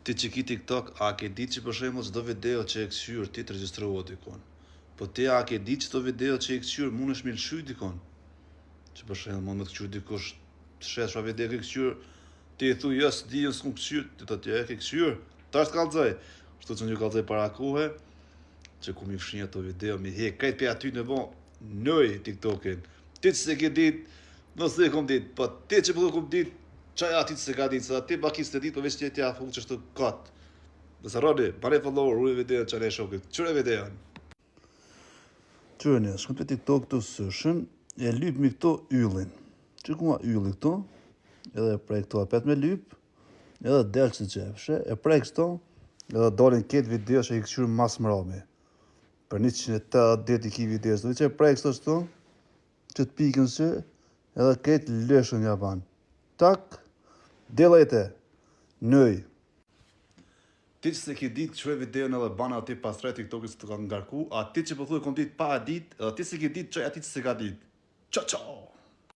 Ti që ki TikTok, a ke ditë që për shembull çdo video që e kthyer ti të regjistrohet dikon. Po ti a ke ditë çdo video që e kthyer mundesh me lshy dikon. Që për shembull mund të kthyer dikush të shes çfarë video ke kthyer, ti i thuj jo s'di, s'kum kthyer, ti thotë ja ke kthyer, tash kallxoj. Kështu që ju kallxoj para kohe, që ku mi fshin ato video, mi hek krejt pe aty në bon, nëj TikTokin. Ti që se ke ditë, mos e kom ditë, po ti që po kom ditë, çaj aty se ka ditë, sa ti bakis të ditë, po veç ti ja full çështu kat. Do sa rodi, bare follow, ruaj video çare shokit. Çure videon. Çure, shkon te TikTok të sëshën, e lyp mi këto yllin. Që ku ma ylli këto, edhe prej këto apet me lyp, edhe del që gjefshe, e prej këto, edhe dalin ketë video që i këshyrë mas mrami. Për 180 i ki videos, do që e prej këto, që të pikën që, edhe ketë lëshën javan. Tak, delajte, nëj. Ti që se ki ditë që video në dhe bana ati pas tre TikTokit që të ka ngarku, a ti që pëthuj kom ditë pa ditë, edhe ti se ki ditë që ati që se ka ditë. Qa.